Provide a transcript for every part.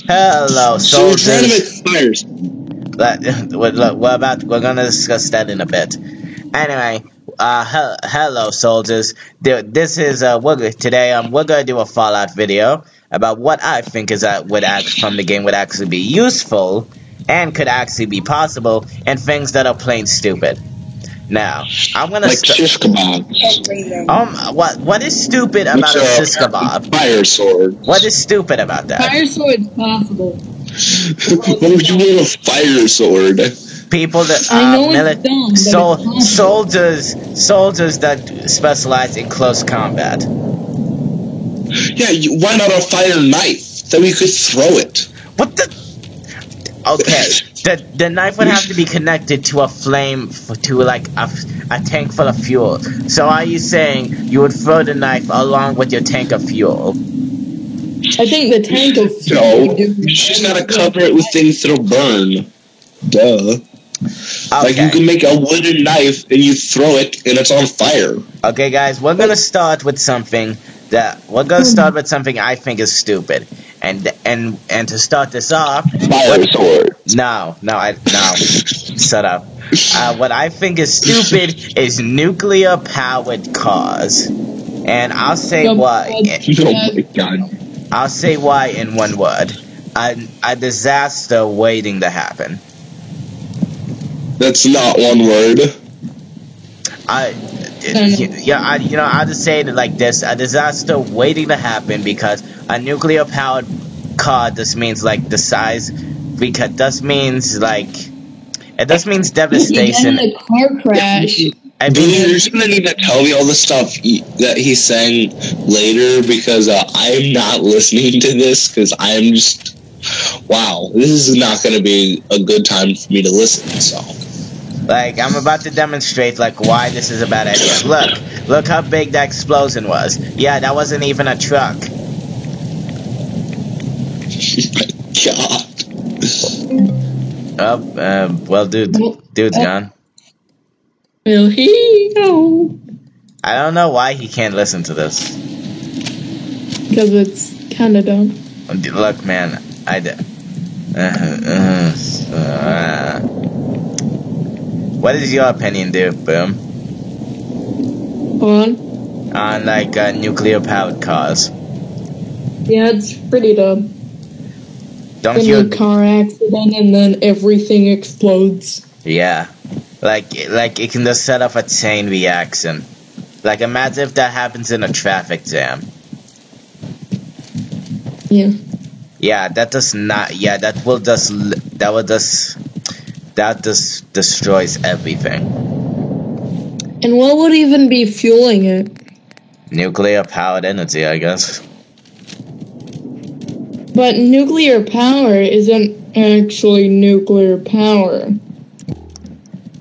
Hello, So we're trying to soldiers. make fires. We're gonna discuss that in a bit. Anyway, hello, soldiers. This is today. We're gonna do a Fallout video about what I think is from the game would actually be useful and could actually be possible, and things that are plain stupid. Now, I'm gonna Like shish kebabs. what is stupid about a shish kebab? Fire sword. What is stupid about that? Fire sword's possible. What would you mean a fire sword? People that I know it's dumb, but it's possible. soldiers that specialize in close combat. Yeah, why not a fire knife? Then we could throw it. What the? Okay, the knife would have to be connected to a flame to like a tank full of fuel. So are you saying you would throw the knife along with your tank of fuel? I think the tank of fuel. No, you just gotta cover it with things that'll burn. Duh. Okay. Like you can make a wooden knife and you throw it and it's on fire. Okay, guys, we're gonna start with something I think is stupid, and to start this off, Fire sword. No, shut up. What I think is stupid is nuclear powered cars, and I'll say why. Oh my god. I'll say why in one word: a disaster waiting to happen. That's not one word. I'll just say it like this: a disaster waiting to happen, because a nuclear powered car just means like the size, because this means devastation. And a car crash. I Dude, mean, you're just gonna need to tell me all the stuff that he's saying later, because I'm not listening to this, because I'm just, wow, this is not gonna be a good time for me to listen, so. like, I'm about to demonstrate, like, why this is a bad idea. Look how big that explosion was. Yeah, that wasn't even a truck. God. Well, dude's gone. Well, he go. I don't know why he can't listen to this. Because it's kind of dumb. Look, man, what is your opinion, dude? Boom. On like nuclear powered cars. Yeah, it's pretty dumb. Don't In you? a car accident and then everything explodes. Yeah, like it can just set off a chain reaction. Like, imagine if that happens in a traffic jam. Yeah. Yeah, that does not. Yeah, that just destroys everything. And what would even be fueling it? Nuclear powered energy, I guess. But nuclear power isn't actually nuclear power.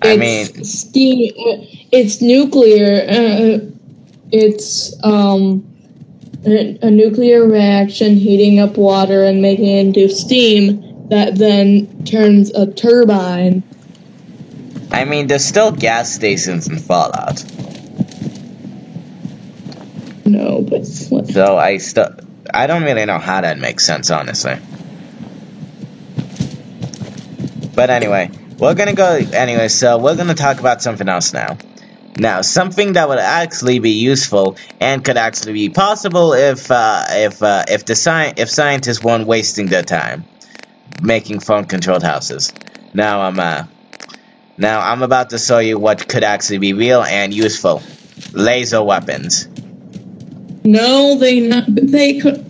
It's steam. It's nuclear. It's a nuclear reaction heating up water and making it into steam that then turns a turbine. I mean, there's still gas stations in Fallout. No, but what? So I don't really know how that makes sense, honestly. But anyway, so we're gonna talk about something else now. Now, something that would actually be useful and could actually be possible if scientists weren't wasting their time making phone-controlled houses. Now I'm about to show you what could actually be real and useful: laser weapons. No, they could.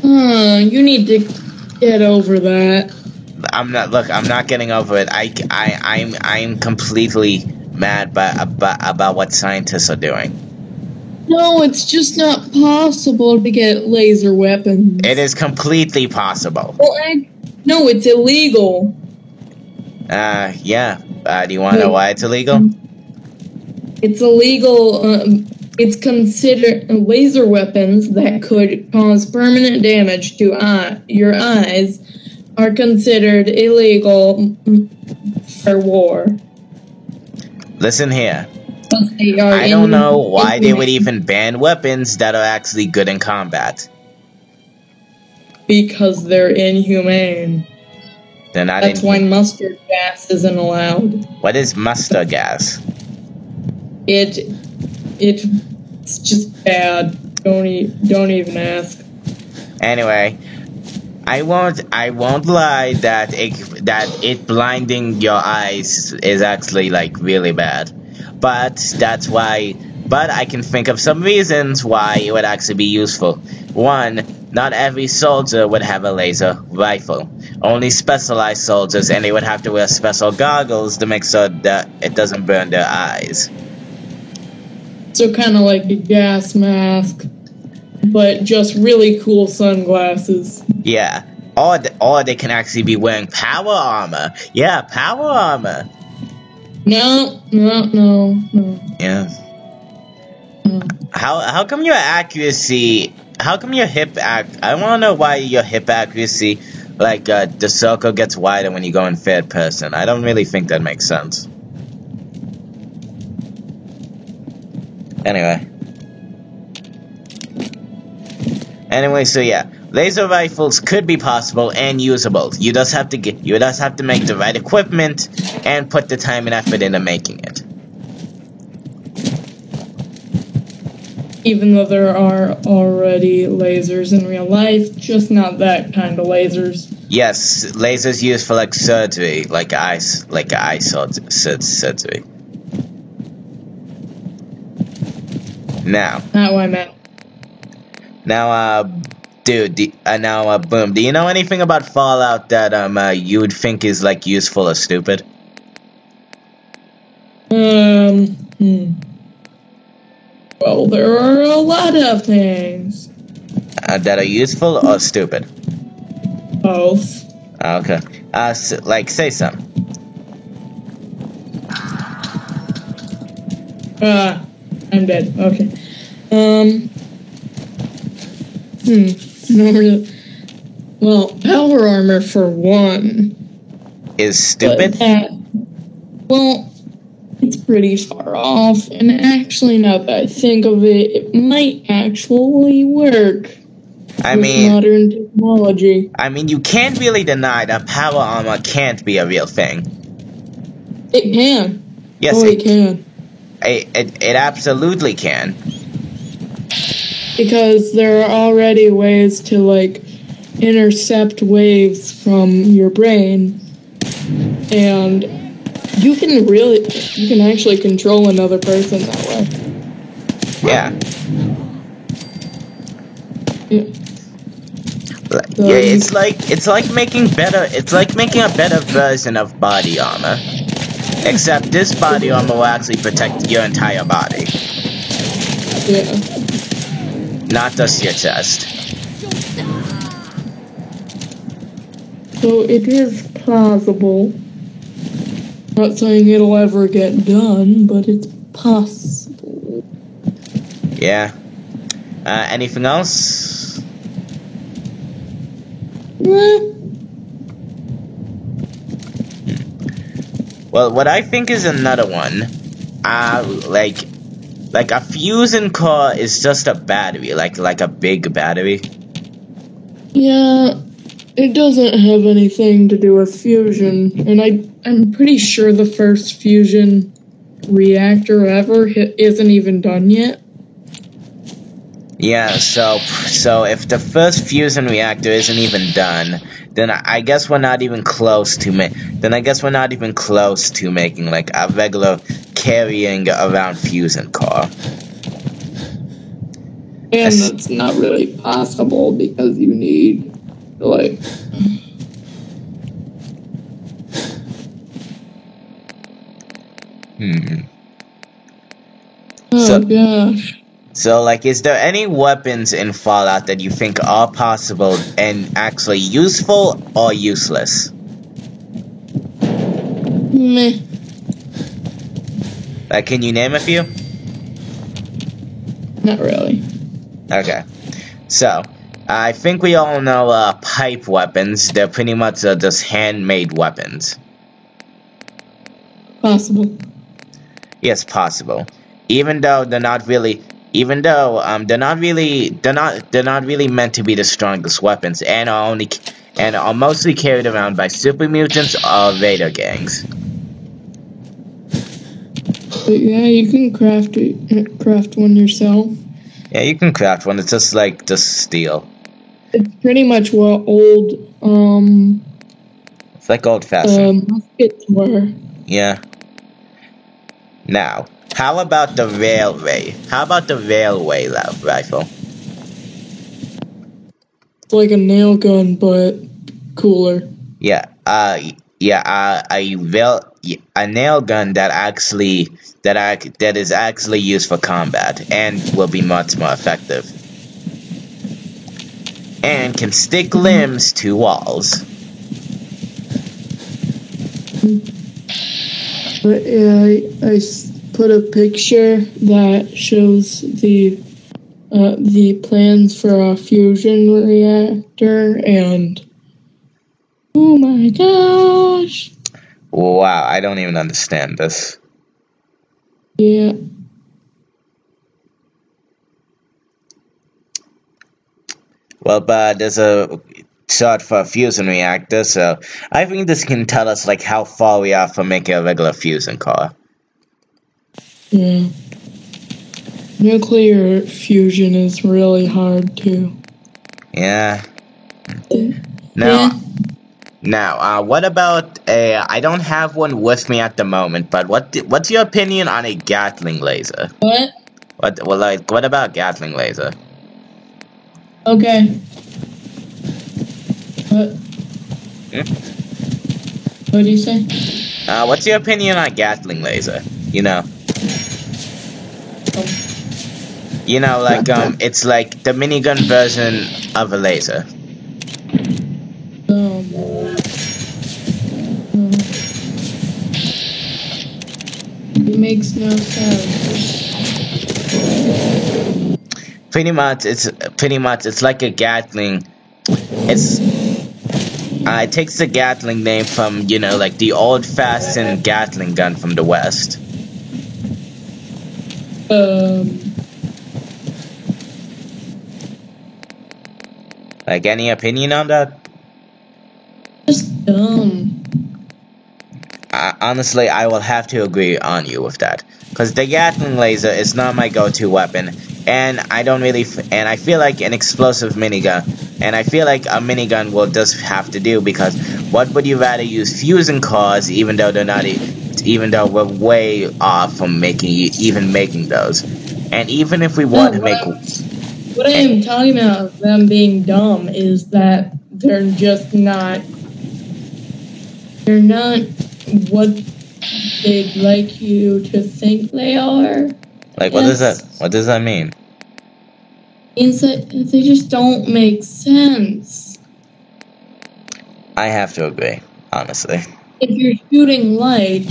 You need to get over that. I'm not getting over it. I'm completely mad about what scientists are doing. No, it's just not possible to get laser weapons. It is completely possible. Well, no, it's illegal. Yeah. Do you want to know why it's illegal? It's illegal. It's considered laser weapons that could cause permanent damage to your eyes are considered illegal for war. Listen here. I don't know why they would even ban weapons that are actually good in combat. Because they're inhumane. They're not That's why inhumane. mustard gas isn't allowed. What is mustard gas? It's just bad. Don't even ask. Anyway, I won't lie that it blinding your eyes is actually like really bad. But I can think of some reasons why it would actually be useful. One, not every soldier would have a laser rifle. Only specialized soldiers, and they would have to wear special goggles to make sure that it doesn't burn their eyes. So kind of like a gas mask, but just really cool sunglasses. Yeah. Or they can actually be wearing power armor. Yeah, power armor. No. Yeah. How come your accuracy? How come your hip I want to know why your hip accuracy, like the circle gets wider when you go in third person. I don't really think that makes sense. Anyway, so yeah, laser rifles could be possible and usable. You just have to make the right equipment and put the time and effort into making it. Even though there are already lasers in real life, just not that kind of lasers. Yes, lasers used for like surgery, like eye surgery. Now, Not what I meant. Boom, do you know anything about Fallout that you would think is like useful or stupid? Well, there are a lot of things. That are useful or stupid? Both. Okay. Say some. I'm dead. Okay. Well, power armor for one. Is stupid? Well, it's pretty far off, and actually, now that I think of it, it might actually work. With modern technology. I mean, you can't really deny that power armor can't be a real thing. It can. Yes, it can. It absolutely can. Because there are already ways to, like, intercept waves from your brain, and you can actually control another person that way. Yeah. Yeah. It's like making a better version of body armor. Except this body armor will actually protect your entire body. Yeah. Not just your chest. So it is plausible. Not saying it'll ever get done, but it's possible. Yeah. Anything else? Well, what I think is another one, like a fusion core is just a battery, like a big battery. Yeah, it doesn't have anything to do with fusion, and I'm pretty sure the first fusion reactor ever isn't even done yet. Yeah, so if the first fusion reactor isn't even done, then I guess we're not even close to making like a regular carrying around fusion core. And that's not really possible because you need, like... Oh, gosh. So, like, is there any weapons in Fallout that you think are possible and actually useful or useless? Meh. Like, can you name a few? Not really. Okay. So, I think we all know pipe weapons. They're pretty much just handmade weapons. Possible. Yes, possible. Even though they're not really even though they're not really meant to be the strongest weapons, and are mostly carried around by super mutants or Vader gangs. But yeah, you can craft one yourself. Yeah, you can craft one. It's just like just steel. It's pretty much what old It's like old-fashioned. muskets were. Yeah. Now, how about the railway? How about the railway rifle? It's like a nail gun, but cooler. Yeah. A nail gun that is actually used for combat and will be much more effective. And can stick limbs to walls. But yeah, I put a picture that shows the plans for a fusion reactor, and oh my gosh! Wow, I don't even understand this. Yeah. Well, but there's a shot for a fusion reactor, so I think this can tell us like how far we are from making a regular fusion core. Yeah. Nuclear fusion is really hard too. Yeah. Yeah. Now, what about I don't have one with me at the moment, but what's your opinion on a Gatling laser? What? What about Gatling laser? Okay. What? What do you say? What's your opinion on Gatling laser? It's like the minigun version of a laser. It makes no sense. Pretty much, it's like a Gatling. It takes the Gatling name from, like the old-fashioned Gatling gun from the West. Like, any opinion on that? Just dumb. Honestly, I will have to agree on you with that. Because the Gatling laser is not my go-to weapon. And I feel like an explosive minigun. And I feel like a minigun will just have to do, because what would you rather use fusion cores, even though we're way off from making those. And even if we want to make... What I am talking about them being dumb is that they're just not... They're not what they'd like you to think they are. Like, what does that mean? Means that they just don't make sense. I have to agree, honestly. If you're shooting light,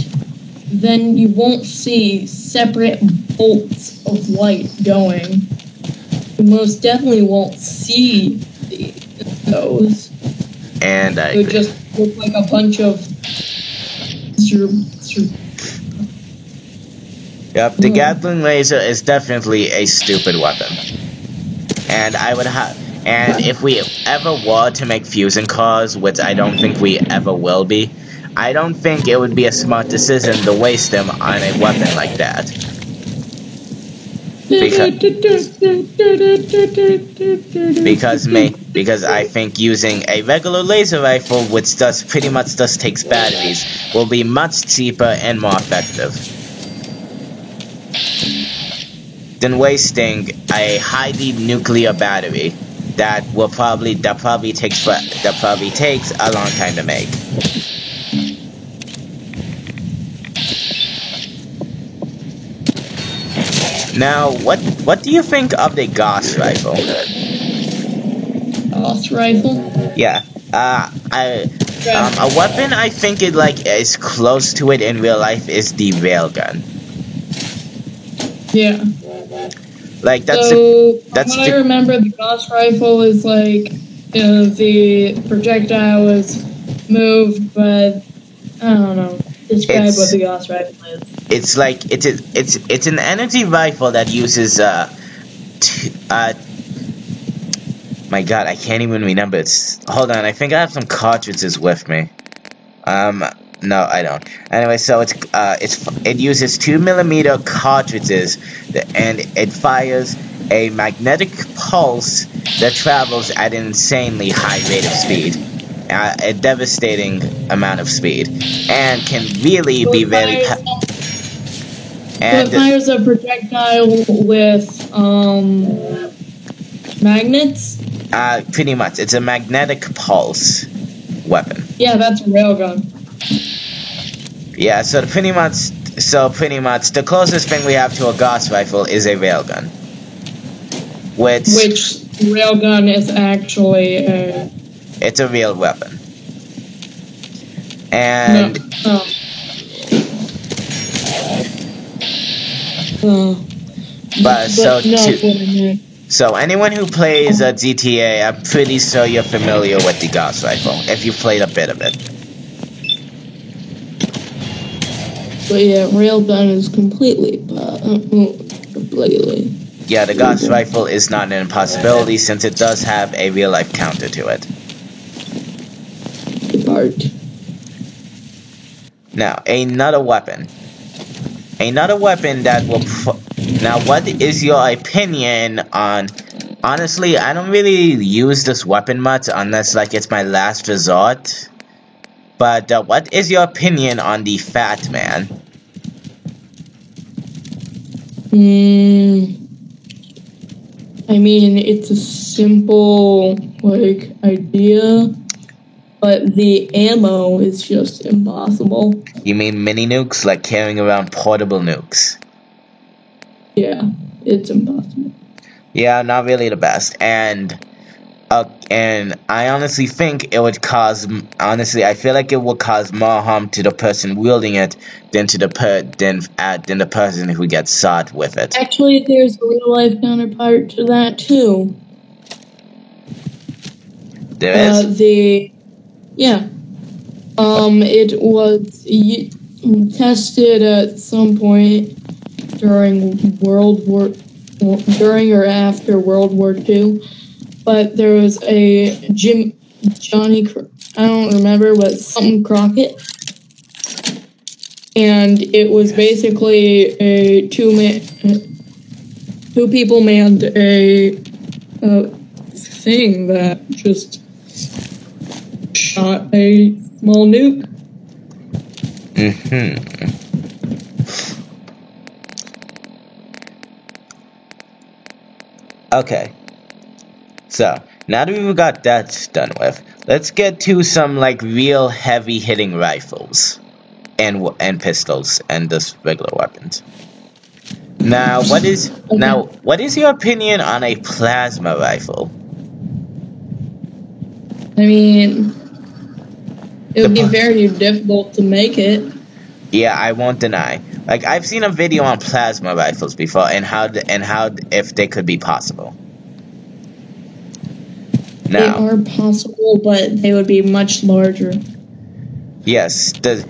then you won't see separate bolts of light going. You most definitely won't see those. And I It would just look like a bunch of... Yep, the Gatling laser is definitely a stupid weapon. And if we ever were to make fusion cores, which I don't think we ever will be, I don't think it would be a smart decision to waste them on a weapon like that. Because I think using a regular laser rifle, which pretty much just takes batteries, will be much cheaper and more effective than wasting a highly nuclear battery that probably takes a long time to make. Now, what do you think of the Gauss rifle? Gauss rifle? Yeah. A weapon I think is close to it in real life is the railgun. Yeah. Like that's what I remember, the Gauss rifle is like, the projectile was moved, but I don't know. Describe what the Gauss rifle is. It's an energy rifle that uses my God, I can't even remember. Hold on, I think I have some cartridges with me. No, I don't. Anyway, so it uses 2mm cartridges, and it fires a magnetic pulse that travels at an insanely high rate of speed, a devastating amount of speed, and can really be very. And it fires a projectile with magnets. Pretty much, it's a magnetic pulse weapon. Yeah, that's a railgun. Yeah, so pretty much, the closest thing we have to a Gauss rifle is a railgun. Which railgun is actually a... It's a real weapon. And... So anyone who plays GTA, I'm pretty sure you're familiar with the Gauss rifle, if you played a bit of it. But yeah, railgun is completely. Yeah, the Gauss rifle is not an impossibility since it does have a real-life counter to it. Now, another weapon. Another weapon that will... Now, what is your opinion on... Honestly, I don't really use this weapon much unless, like, it's my last resort. But, what is your opinion on the Fat Man? I mean, it's a simple, like, idea, but the ammo is just impossible. You mean mini nukes, like carrying around portable nukes? Yeah, it's impossible. Yeah, not really the best, and I honestly think it would cause. Honestly, I feel like it will cause more harm to the person wielding it than to the the person who gets shot with it. Actually, there's a real life counterpart to that too. There is. It was tested at some point during or after World War II. But there was a Johnny, I don't remember, but something Crockett. And it was basically a two people manned a thing that just shot a small nuke. Okay. So, now that we've got that done with, let's get to some, like, real heavy-hitting rifles. And pistols, and just regular weapons. Now, what is your opinion on a plasma rifle? I mean, it would be very difficult to make it. Yeah, I won't deny. Like, I've seen a video on plasma rifles before, and how if they could be possible. Now, they are possible, but they would be much larger. Yes, the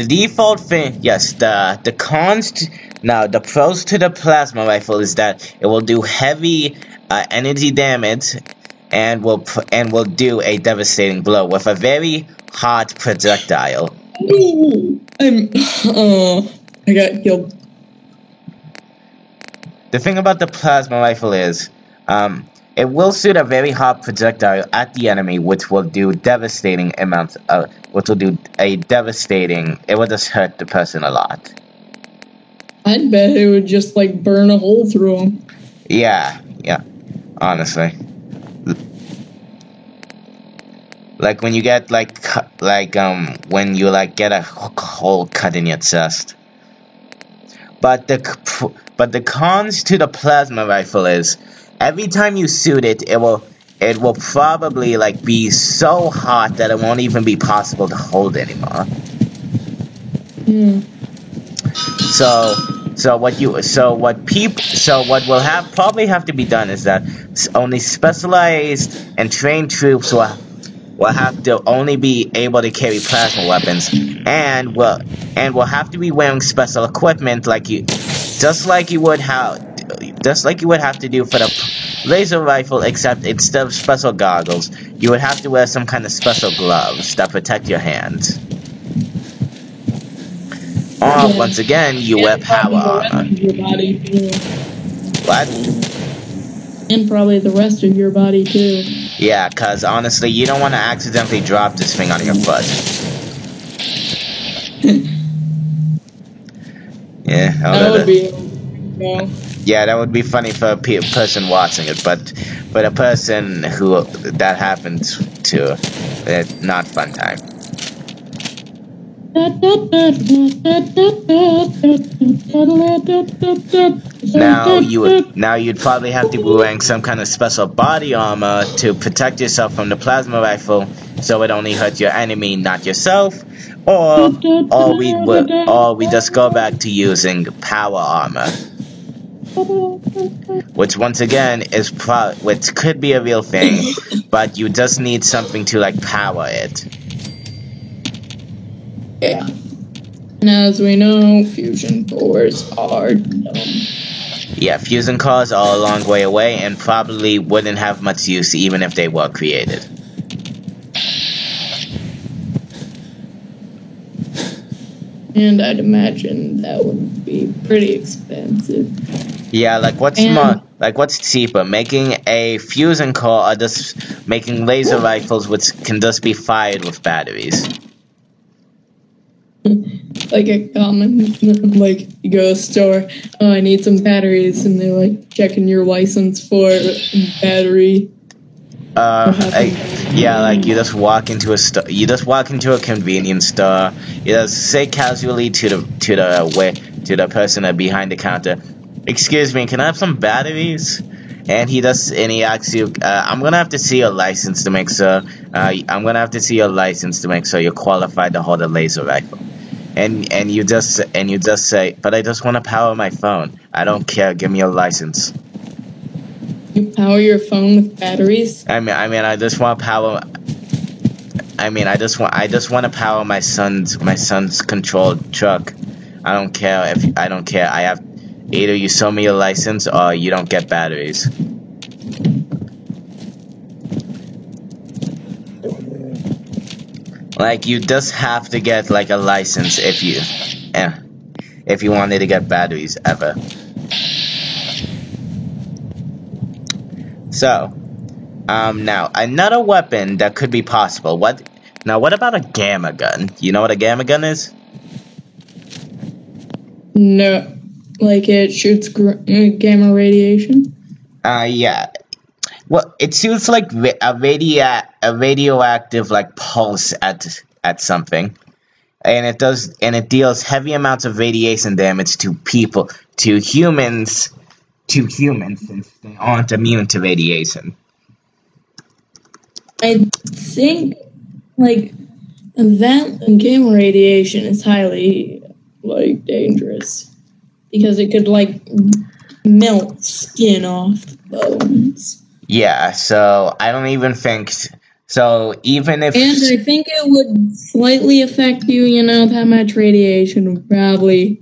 default thing. Yes, the cons. The pros to the plasma rifle is that it will do heavy energy damage, and will do a devastating blow with a very hot projectile. I got killed. The thing about the plasma rifle is, it will shoot a very hot projectile at the enemy, which will do devastating amounts of, it will just hurt the person a lot. I'd bet it would just, like, burn a hole through them. Yeah, honestly. Like, when you get, when you, get a hole cut in your chest. But the cons to the plasma rifle is, every time you shoot it, it will probably be so hot that it won't even be possible to hold anymore. So what will probably have to be done is that only specialized and trained troops will have to only be able to carry plasma weapons, and will have to be wearing special equipment just like you would just like you would have to do for the laser rifle, except instead of special goggles, you would have to wear some kind of special gloves that protect your hands. Or, once again, you wear power armor. Your body too. What? And probably the rest of your body too. Yeah, because honestly, you don't want to accidentally drop this thing on your foot. Yeah, That would be. No. yeah, that would be funny for a person watching it, but a person who that happens to, not fun time. Now you'd probably have to be wearing some kind of special body armor to protect yourself from the plasma rifle, so it only hurts your enemy, not yourself. Or we just go back to using power armor, which once again is which could be a real thing, but you just need something to like power it. Yeah. And as we know, fusion cores are dumb. Yeah, fusion cores are a long way away and probably wouldn't have much use even if they were created. And I'd imagine that would be pretty expensive. Yeah, like what's cheaper, making a fusion core or just making laser rifles which can just be fired with batteries? Like a common, like, you go to a store, oh, I need some batteries, and they're like checking your license for battery. Yeah, like you just walk into a store, you just walk into a convenience store, you just say casually to the person behind the counter, "Excuse me, can I have some batteries?" And he asks you, I'm gonna have to see your license to make sure. I'm gonna have to see your license to make sure you're qualified to hold a laser rifle. And you just say, "But I just want to power my phone. I don't care. Give me your license." You power your phone with batteries? I just want to power my son's controlled truck. I don't care. I have either you show me your license or you don't get batteries. Like, you just have to get like a license if you wanted to get batteries ever. So, now another weapon that could be possible. What about a gamma gun? You know what a gamma gun is? No, like it shoots gamma radiation. Yeah. Well, it shoots like a radioactive like pulse at something, and it deals heavy amounts of radiation damage to humans, since they aren't immune to radiation. I think like that gamma radiation is highly like dangerous because it could like melt skin off the bones. Yeah, so I don't even think so. Even if, and I think it would slightly affect you. You know, that much radiation would probably.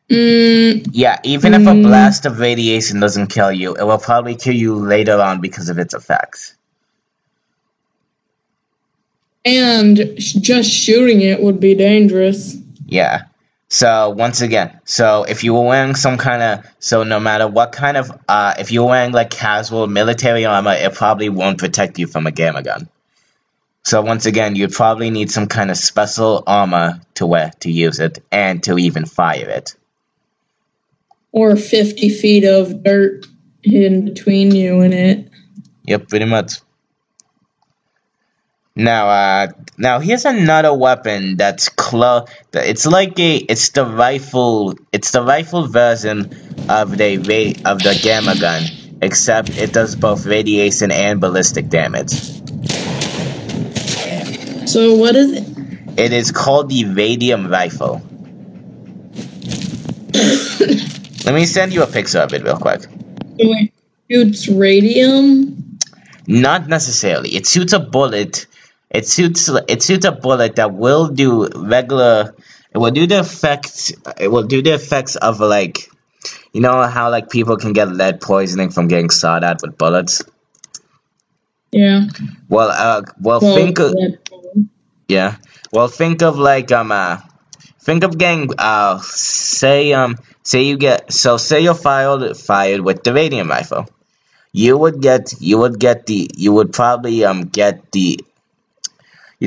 Yeah, even if a blast of radiation doesn't kill you, it will probably kill you later on because of its effects. And just shooting it would be dangerous. Yeah. So, once again, if you were wearing no matter what kind of, if you're wearing, like, casual military armor, it probably won't protect you from a gamma gun. So, once again, you'd probably need some kind of special armor to wear to use it, and to even fire it. Or 50 feet of dirt in between you and it. Yep, pretty much. Now here's another weapon that's it's the rifle version of the gamma gun, except it does both radiation and ballistic damage. So what is it? It is called the radium rifle. Let me send you a picture of it real quick. It shoots radium? Not necessarily. It shoots a bullet. It shoots a bullet that will do regular. It will do the effects. It will do the effects of like You know how like people can get lead poisoning from getting shot at with bullets? Yeah. Well, think of yeah. Well, think of like think of getting say you're fired with the radium rifle. You would you'd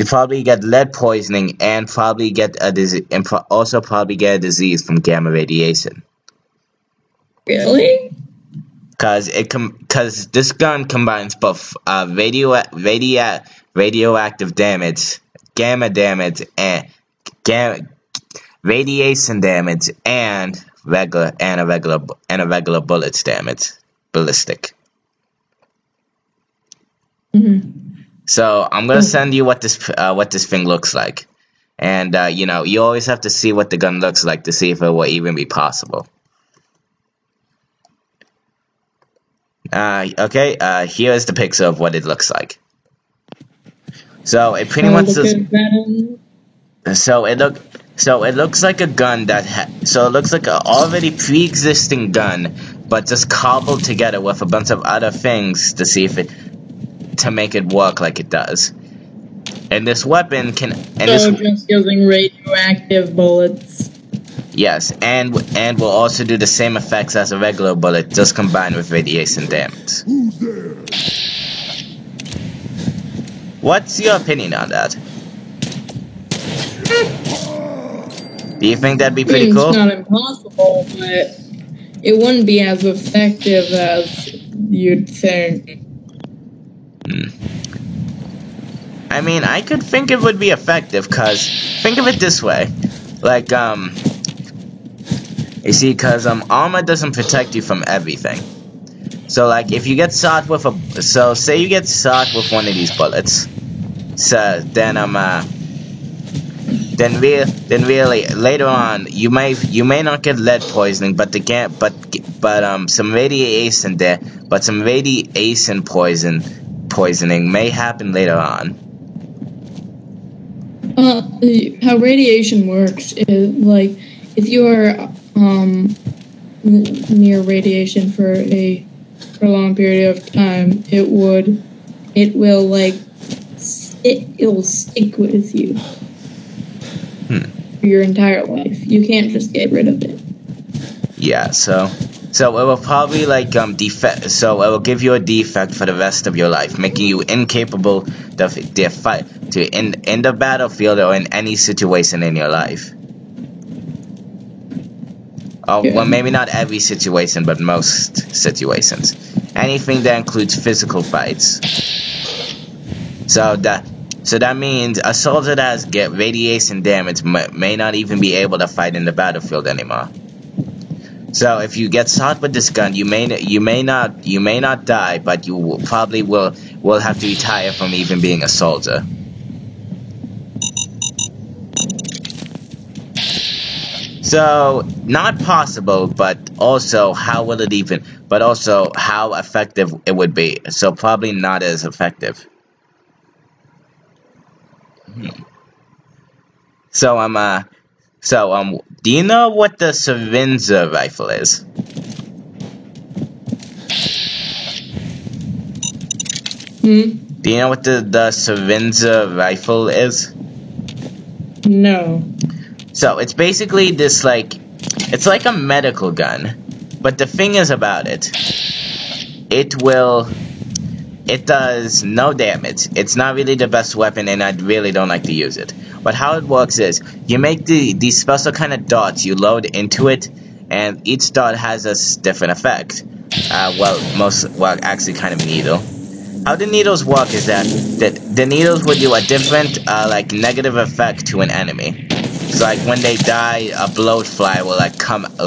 probably get lead poisoning and probably get a disease and also probably get a disease from gamma radiation. Really? Cause this gun combines both radioactive damage, gamma damage, and radiation damage, and a regular bullets damage, ballistic. So I'm gonna send you what this thing looks like, and you know, you always have to see what the gun looks like to see if it will even be possible. Okay, here is the picture of what it looks like. So it pretty much it looks like a gun that it looks like an already pre-existing gun, but just cobbled together with a bunch of other things to make it work like it does. And this weapon just using radioactive bullets. Yes, and will also do the same effects as a regular bullet, just combined with radiation damage. What's your opinion on that? Do you think that'd be pretty cool? It's not impossible, but it wouldn't be as effective as you'd think. I mean, I could think it would be effective, cause think of it this way, like you see, cause armor doesn't protect you from everything. So like, if you get shot with say you get shot with one of these bullets, so then really later on you may not get lead poisoning, but some radiation poisoning may happen later on. How radiation works is like if you are near radiation for a prolonged period of time, it will stick with you for your entire life. You can't just get rid of it. Yeah, so it will probably it will give you a defect for the rest of your life, making you incapable in the battlefield or in any situation in your life. Well, maybe not every situation, but most situations. Anything that includes physical fights. So that means a soldier that get radiation damage may not even be able to fight in the battlefield anymore. So if you get shot with this gun, you may not die, but you probably will have to retire from even being a soldier. So not possible, but also how effective it would be. So probably not as effective. So do you know what the Cervenza rifle is? Do you know what the Cervenza rifle is? No. So it's basically this it's like a medical gun, but the thing is about it does no damage. It's not really the best weapon, and I really don't like to use it. But how it works is, you make these special kind of darts, you load into it, and each dart has a different effect. Actually kind of needle. How the needles work is that the needles will do a different, negative effect to an enemy. So like when they die, a bloat fly will come out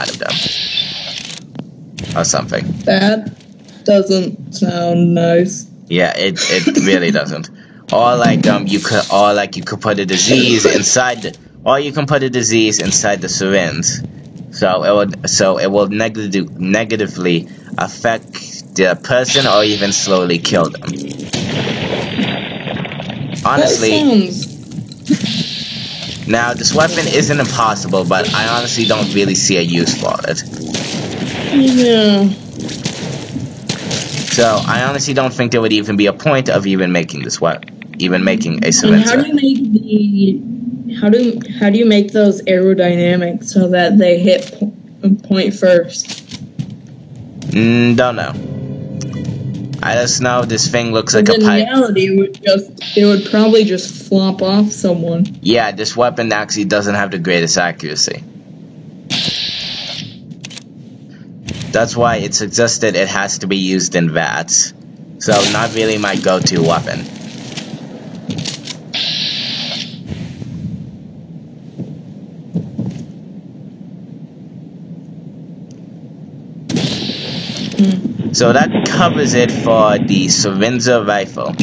of them. Or something. That doesn't sound nice. Yeah, it really doesn't. Or you could put a disease inside the syringe, so it will negatively affect the person or even slowly kill them. Honestly, Now, this weapon isn't impossible, but I honestly don't really see a use for it. Yeah. So, I honestly don't think there would even be a point of even making this weapon, even making a And silencer. how do you make how do you make those aerodynamic so that they hit point first? Don't know. I just know this thing looks like a In pipe. reality, it would probably just flop off someone. Yeah, this weapon actually doesn't have the greatest accuracy. That's why it suggested it has to be used in VATS. So, not really my go-to weapon. So that covers it for the Syrinza rifle.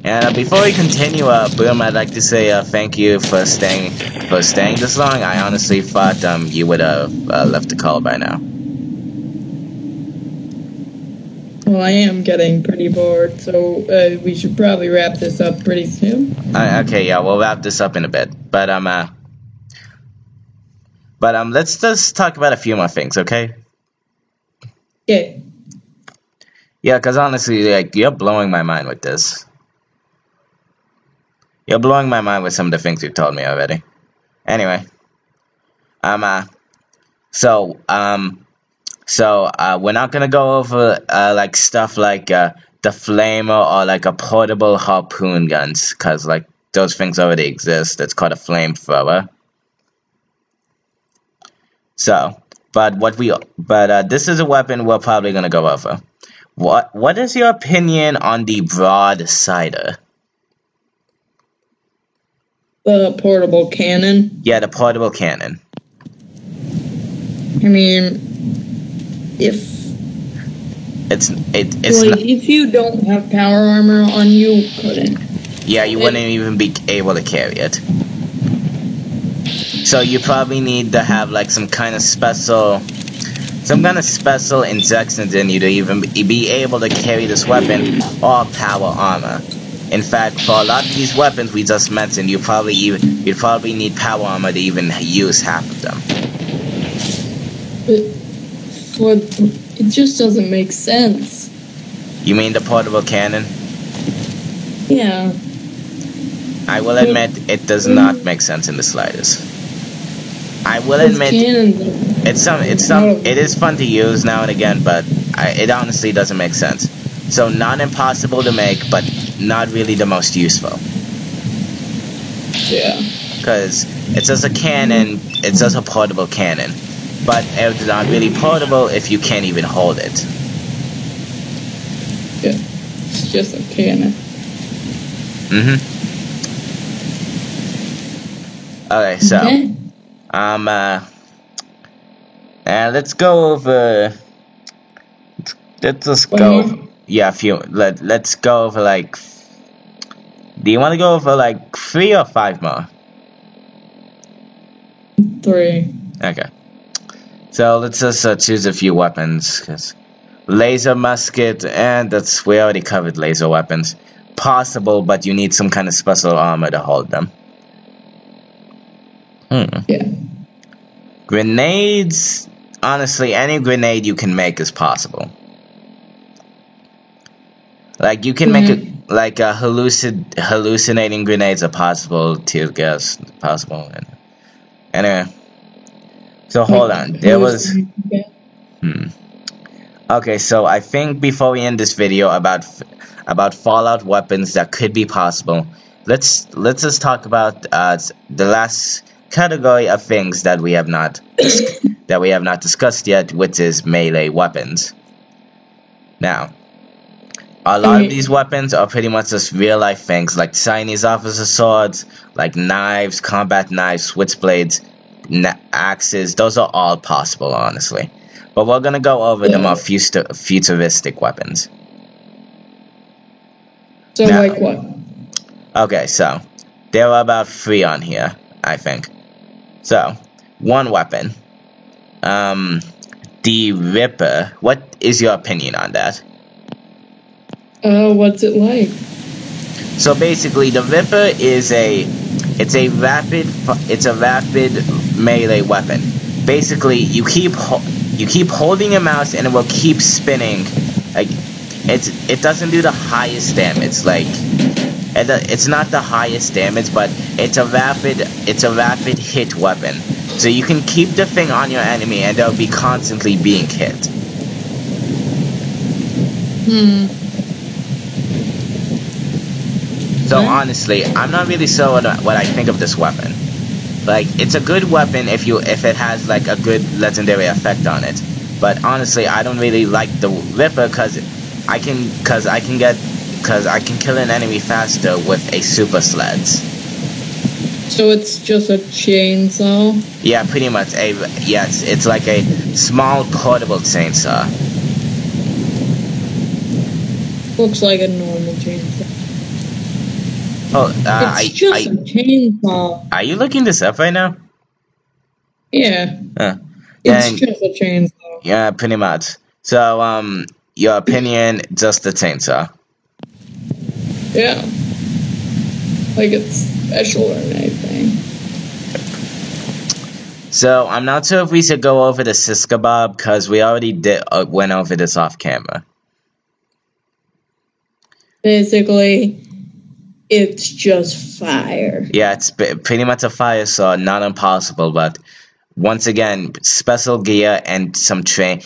And before we continue, Boom, I'd like to say thank you for staying this long. I honestly thought you would have left the call by now. Well, I am getting pretty bored, so we should probably wrap this up pretty soon. Okay, yeah, we'll wrap this up in a bit. But let's just talk about a few more things, okay? Okay. Yeah, because honestly, like, you're blowing my mind with this. You're blowing my mind with some of the things you've told me already. Anyway. So we're not gonna go over, like, stuff like, the flamer or, like, a portable harpoon guns, because, like, those things already exist. It's called a flamethrower. So, but this is a weapon we're probably gonna go over. What is your opinion on the broadsider? The portable cannon. Yeah, the portable cannon. I mean, if it's like, not, if you don't have power armor on, you couldn't. yeah, you wouldn't even be able to carry it. So you probably need to have like some kind of special injections in you to even be able to carry this weapon or power armor. In fact, for a lot of these weapons we just mentioned, you'd probably need power armor to even use half of them. It just doesn't make sense. You mean the portable cannon? Yeah. I will admit it does not make sense in the slightest. I will admit it is fun to use now and again, but it honestly doesn't make sense. So not impossible to make, but not really the most useful. Yeah. Because it's just a cannon, it's just a portable cannon. But it's not really portable if you can't even hold it. Yeah. It's just a cannon. Okay, so Okay. let's go over. Let's just go. Yeah, let's go over like. Do you want to go over like 3 or 5 more? 3. Okay. So let's just choose a few weapons, cause laser musket, and we already covered laser weapons. Possible, but you need some kind of special armor to hold them. Yeah. Grenades. Honestly, any grenade you can make is possible. Like you can make it like hallucinating grenades are possible. Tear gas possible. Anyway, so hold on. There was. Okay, so I think before we end this video about Fallout weapons that could be possible, let's just talk about the last category of things that we have not discussed yet, which is melee weapons. Now, a lot of these weapons are pretty much just real life things like Chinese officer swords, like knives, combat knives, switchblades, axes. Those are all possible, honestly. But we're gonna go over the more futuristic weapons. So now, like what? Okay, so there are about 3 on here, I think. So, one weapon. The Ripper. What is your opinion on that? What's it like? So basically, the Ripper is it's a rapid melee weapon. Basically, you keep holding your mouse and it will keep spinning. Like it doesn't do the highest damage. Like it's not the highest damage, but it's a rapid hit weapon. So you can keep the thing on your enemy and they'll be constantly being hit. So honestly, I'm not really sure what I think of this weapon. Like, it's a good weapon if it has like a good legendary effect on it. But honestly, I don't really like the Ripper because I can kill an enemy faster with a super sleds. So it's just a chainsaw? Yeah, pretty much. Yes, it's like a small portable chainsaw. Looks like a normal chainsaw. Oh, it's just a chainsaw. Are you looking this up right now? Yeah. It's just a chainsaw. Yeah, pretty much. So, your opinion, just a chainsaw. Yeah. Like it's special or anything. So, I'm not sure if we should go over the Siska Bob, because we already went over this off camera. Basically, it's just fire. Yeah, it's pretty much a fire sword, not impossible, but once again, special gear and some trained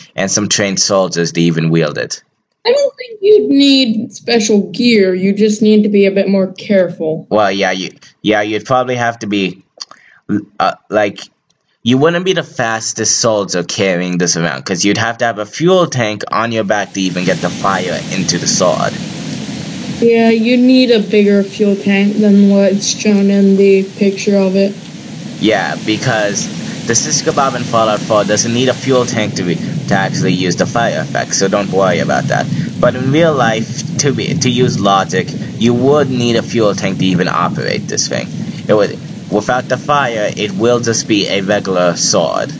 soldiers to even wield it. I don't think you'd need special gear. You just need to be a bit more careful. Well, you'd probably have to be like, you wouldn't be the fastest soldier carrying this around, because you'd have to have a fuel tank on your back to even get the fire into the sword. Yeah, you need a bigger fuel tank than what's shown in the picture of it. Yeah, because the Siska Bob in Fallout 4 doesn't need a fuel tank to actually use the fire effect, so don't worry about that. But in real life, to use logic, you would need a fuel tank to even operate this thing. Without the fire, it will just be a regular sword.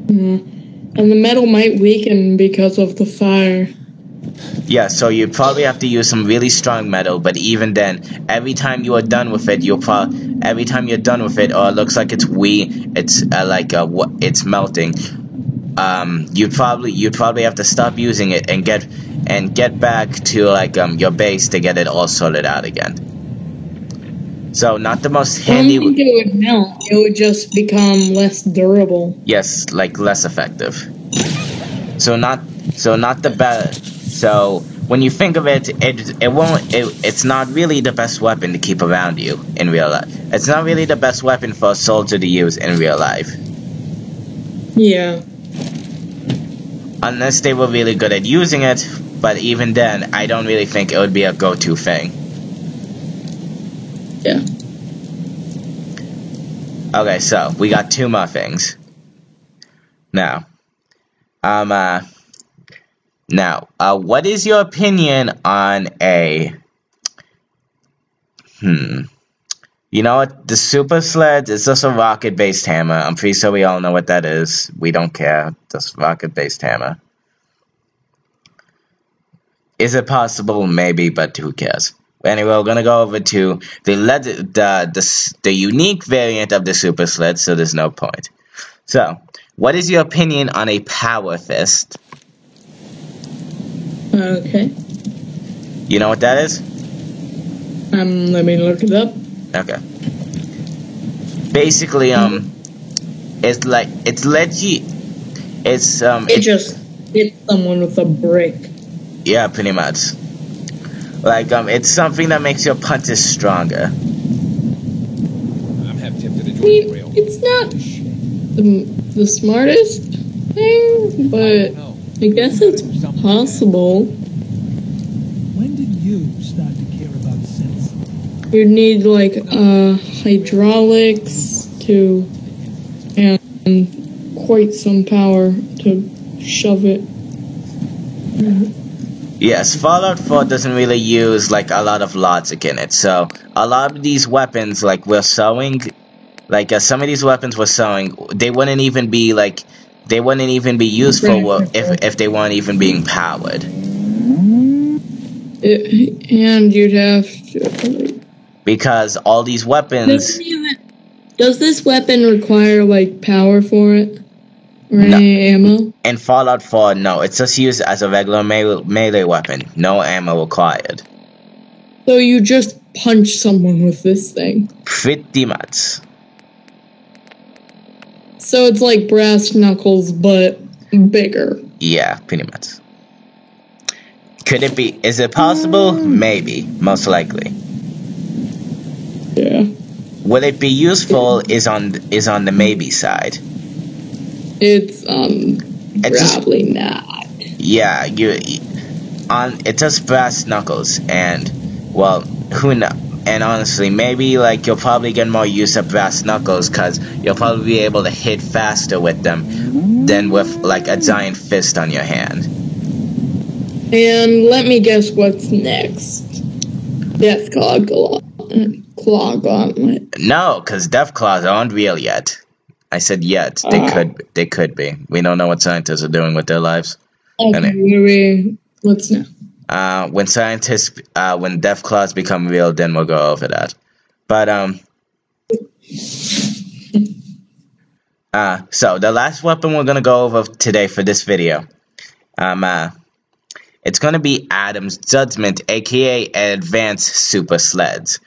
And the metal might weaken because of the fire. Yeah, so you probably have to use some really strong metal, but even then, every time you are done with it, or it looks like it's it's melting, you'd probably have to stop using it and get back to your base to get it all sorted out again. So not the most handy. I don't think it would melt. It would just become less durable. Yes, like less effective. So not the best. So when you think of it, it's not really the best weapon to keep around you in real life. It's not really the best weapon for a soldier to use in real life. Yeah. Unless they were really good at using it, but even then, I don't really think it would be a go-to thing. Yeah. Okay, so we got two more things. Now, what is your opinion on you know what? The Super Sleds is just a rocket-based hammer. I'm pretty sure we all know what that is. We don't care. Just rocket-based hammer. Is it possible? Maybe, but who cares? Anyway, we're gonna go over to the unique variant of the Super Sled, so there's no point. So, what is your opinion on a Power Fist? Okay. You know what that is? Let me look it up. Okay. Basically, it just hits someone with a brick. Yeah, pretty much. Like, it's something that makes your punches stronger. I'm half tempted to join I mean, the rail. it's not the smartest thing, but I guess it's possible. When did you start to care about sense? You need hydraulics and quite some power to shove it. Yes, Fallout 4 doesn't really use a lot of logic in it. So a lot of these weapons, we're sewing, some of these weapons we're sewing, they wouldn't even be useful if they weren't even being powered. And you'd have to because all these weapons. Does this weapon require like power for it? Or No. any ammo? In Fallout 4, no, it's just used as a regular melee weapon. No ammo required. So you just punch someone with this thing. Pretty much. So it's like brass knuckles, but bigger. Yeah, pretty much. Could it be? Is it possible? Maybe. Most likely. Yeah. Will it be useful? Is on the maybe side. It's just- probably not. Yeah, it's just brass knuckles, and well, who knows? And honestly, maybe like you'll probably get more use of brass knuckles because you'll probably be able to hit faster with them than with like a giant fist on your hand. And let me guess what's next. Death Claw Gauntlet. No, because Death Claws aren't real yet. I said yet. They could be. We don't know what scientists are doing with their lives. Okay, maybe what's next? When Death Claws become real, then we'll go over that. But so the last weapon we're gonna go over today for this video, it's gonna be Adam's Judgment, aka Advanced Super Sleds.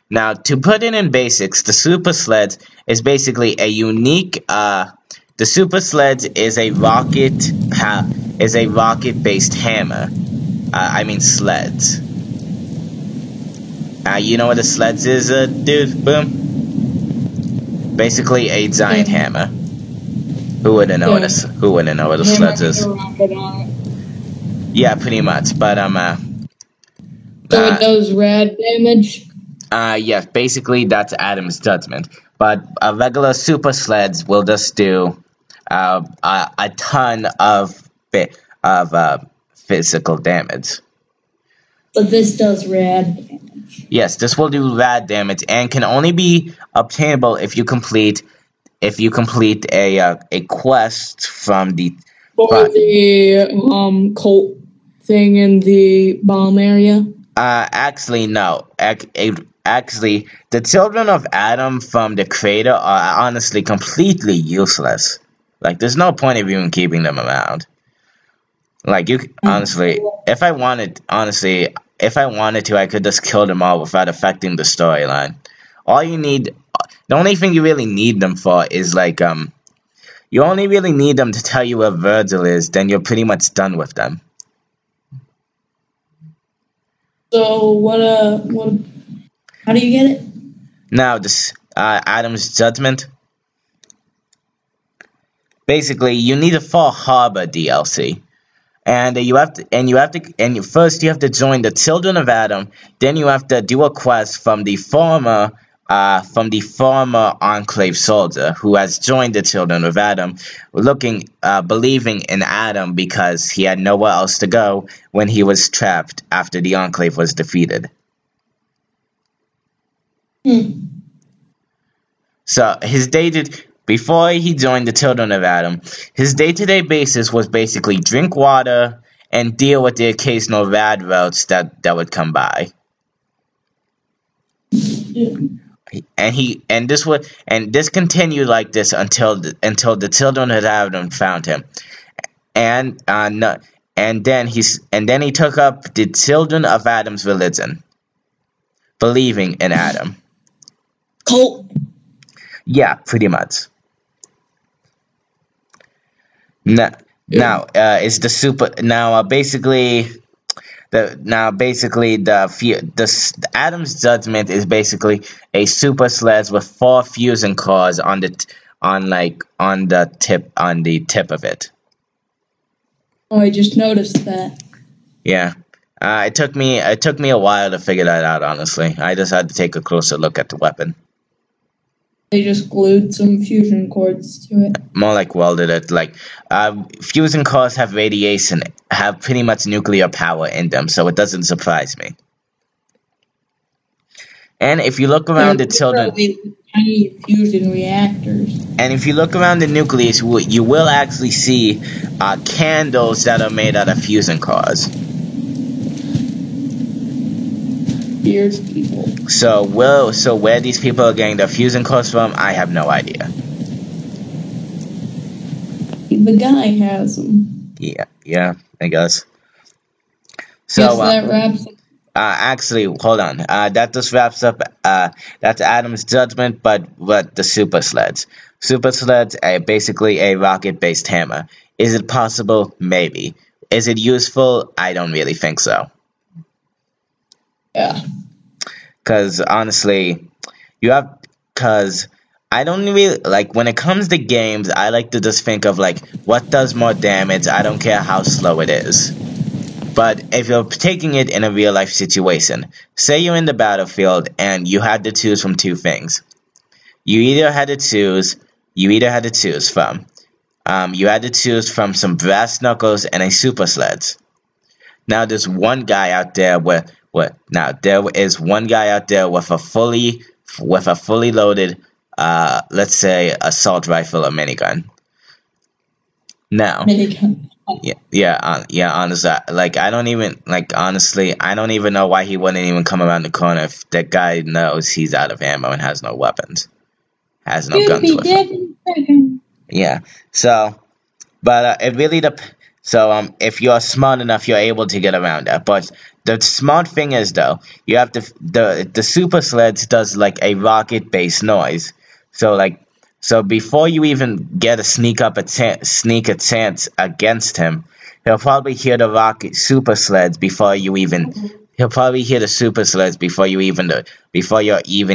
Now, to put it in basics, the Super Sleds is basically a unique. The Super Sleds is a rocket-based hammer. I mean sleds. You know what a sleds is, dude? Boom. Basically a giant hammer. Who wouldn't know what a sleds is? Yeah, pretty much. But So it does rad damage. Yeah, basically that's Adam's Judgment. But regular super sleds will just do a ton of physical damage. But this does rad damage. Yes, this will do rad damage and can only be obtainable if you complete a quest from the cult thing in the bomb area. Actually no. Actually, the children of Adam from the creator are honestly completely useless. Like, there's no point of even keeping them around. Like, honestly, if I wanted to, I could just kill them all without affecting the storyline. The only thing you really need them for is, like, you only really need them to tell you where Virgil is, then you're pretty much done with them. So, how do you get it? Now, this, Adam's Judgment. Basically, you need a Fall Harbor DLC. And first you have to join the Children of Adam. Then you have to do a quest from the former Enclave soldier who has joined the Children of Adam, believing in Adam because he had nowhere else to go when he was trapped after the Enclave was defeated. So before he joined the Children of Adam, his day-to-day basis was basically drink water and deal with the occasional rad routes that would come by. And this continued like this until the Children of Adam found him, and then he took up the Children of Adam's religion, believing in Adam. Cult. Yeah, pretty much. The Adam's Judgment is basically a super sled with 4 fusing cores on the tip of it. Oh, I just noticed that. Yeah. It took me a while to figure that out, honestly. I just had to take a closer look at the weapon. They just glued some fusion cords to it. More like welded it. Like, fusion cores have pretty much nuclear power in them, so it doesn't surprise me. And if you look around the children, tiny fusion reactors. And if you look around the nucleus, you will actually see candles that are made out of fusion cores. weird people. So where these people are getting their fusion cores from, I have no idea. The guy has them. Yeah, I guess. So Yes, that wraps. actually, hold on. That just wraps up. That's Adam's judgment, but the super sleds. Super sleds are basically a rocket-based hammer. Is it possible? Maybe. Is it useful? I don't really think so. Yeah. Because honestly, because I don't really, like, when it comes to games, I like to just think of, like, what does more damage? I don't care how slow it is. But if you're taking it in a real life situation, say you're in the battlefield and you had to choose from two things. You either had to choose from some brass knuckles and a super sleds. Now there's one guy out there with a fully loaded, let's say, assault rifle or minigun. Now, Minigun. honestly, I don't even know why he wouldn't even come around the corner if that guy knows he's out of ammo and has no weapons, has no guns with him. Yeah. So, but it really if you're smart enough, you're able to get around that. But the smart thing is, though, you have to the super sleds does like a rocket based noise. So before you even get a sneak a chance against him, he'll probably hear the rocket super sleds before you even. He'll probably hear the super sleds before you're even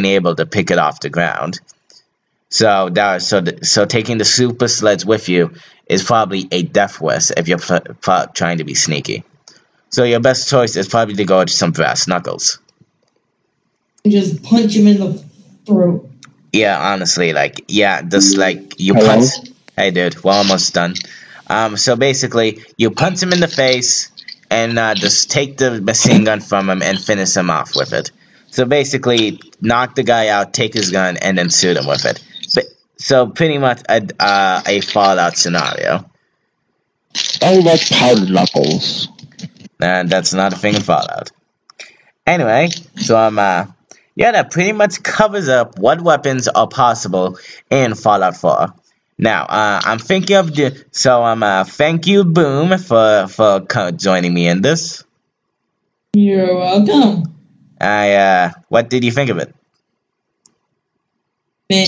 able to pick it off the ground. So taking the super sleds with you is probably a death wish if you're trying to be sneaky. So your best choice is probably to go with some brass knuckles. Just punch him in the throat. Yeah, honestly, you punch. Hey, dude, we're almost done. So basically, you punch him in the face and just take the machine gun from him and finish him off with it. So basically, knock the guy out, take his gun, and then shoot him with it. So pretty much a Fallout scenario. I like powder knuckles. And that's not a thing in Fallout. Anyway, so that pretty much covers up what weapons are possible in Fallout 4. Now, I'm thinking of thank you, Boom, for joining me in this. You're welcome. What did you think of it? Meh.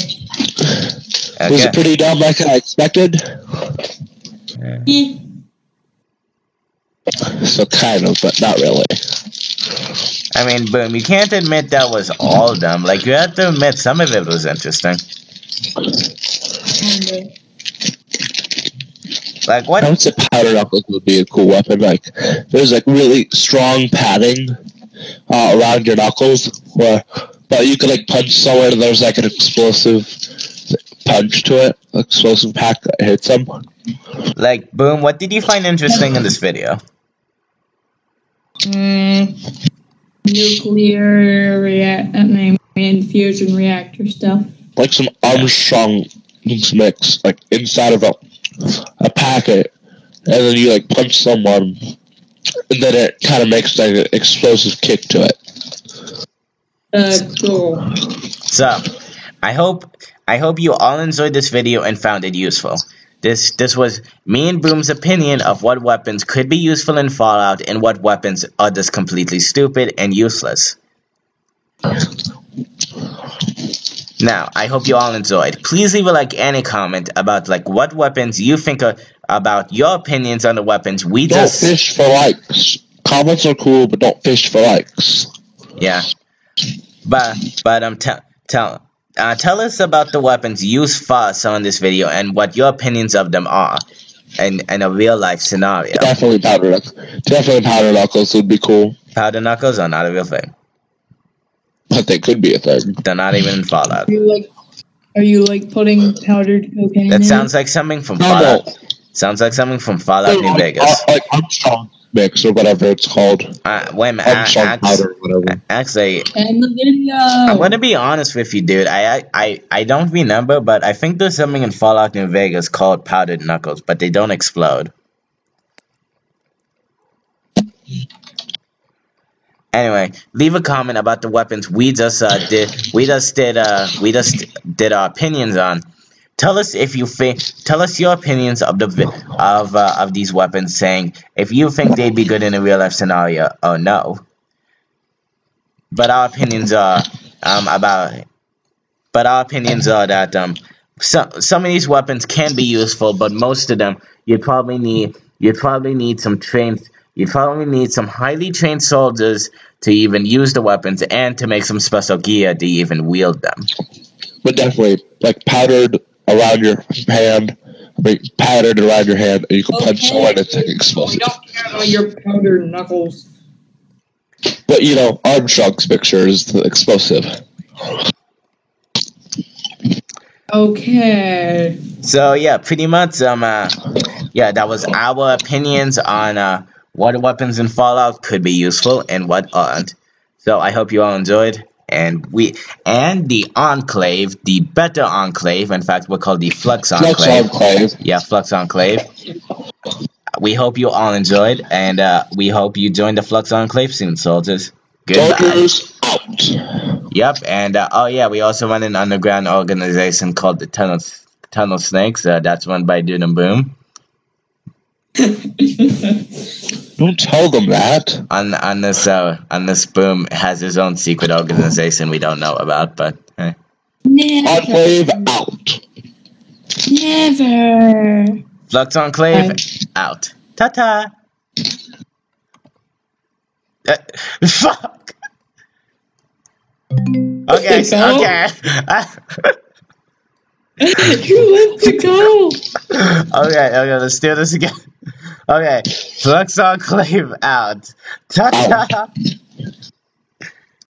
Okay. Was it pretty dumb like I expected? Yeah. So kind of, but not really. I mean, Boom, you can't admit that was all dumb. Like, you have to admit some of it was interesting. Like, what? I would say powder knuckles would be a cool weapon. Like, there's like really strong padding around your knuckles, but you could like punch somewhere and there's like an explosive punch to it, explosive pack that hits them. Like, Boom, what did you find interesting in this video? Nuclear fusion reactor stuff. Like some Armstrong mix, like inside of a packet, and then you like punch someone, and then it kind of makes like an explosive kick to it. Cool. So, I hope you all enjoyed this video and found it useful. This was me and Boom's opinion of what weapons could be useful in Fallout and what weapons are just completely stupid and useless. Now, I hope you all enjoyed. Please leave a like and a comment about what weapons you think about your opinions on the weapons we Don't fish for likes. Comments are cool, but don't fish for likes. Yeah, but tell us about the weapons used for us on this video and what your opinions of them are in a real life scenario. Definitely powder knuckles would be cool. Powder knuckles are not a real thing. But they could be a thing. They're not even in Fallout. Are you putting powdered cocaine That in sounds like something from Fallout. Sounds like something from Fallout New Vegas. Like Armstrong mix or whatever it's called. Wait a minute. Powder or whatever. Actually, in the video. I'm gonna be honest with you, dude. I don't remember, but I think there's something in Fallout New Vegas called powdered knuckles, but they don't explode. Anyway, leave a comment about the weapons we just did our opinions on. Tell us if you think. Tell us your opinions of of these weapons, saying if you think they'd be good in a real life scenario or no. But our opinions are that some of these weapons can be useful, but most of them you'd probably need some highly trained soldiers to even use the weapons and to make some special gear to even wield them. But definitely, like powdered around your hand, and you can punch someone and it's explosive. We don't care about your powdered knuckles. But Armstrong's picture is the explosive. Okay. So yeah, pretty much that was our opinions on what weapons in Fallout could be useful and what aren't. So I hope you all enjoyed, and the Enclave, the better Enclave, in fact we're called the Flux Enclave. Yeah, Flux Enclave. We hope you all enjoyed, and we hope you join the Flux Enclave soon, soldiers. Goodbye. Soldiers out. Yep, and we also run an underground organization called the Tunnel Snakes. That's run by Dude and Boom. Don't tell them that. On this Boom has his own secret organization we don't know about, but hey. Enclave out. Never. Flux Enclave out. Ta-ta. Fuck. Okay. You let it go. Okay, let's do this again. Okay, Flux Enclave out. Ta-ta.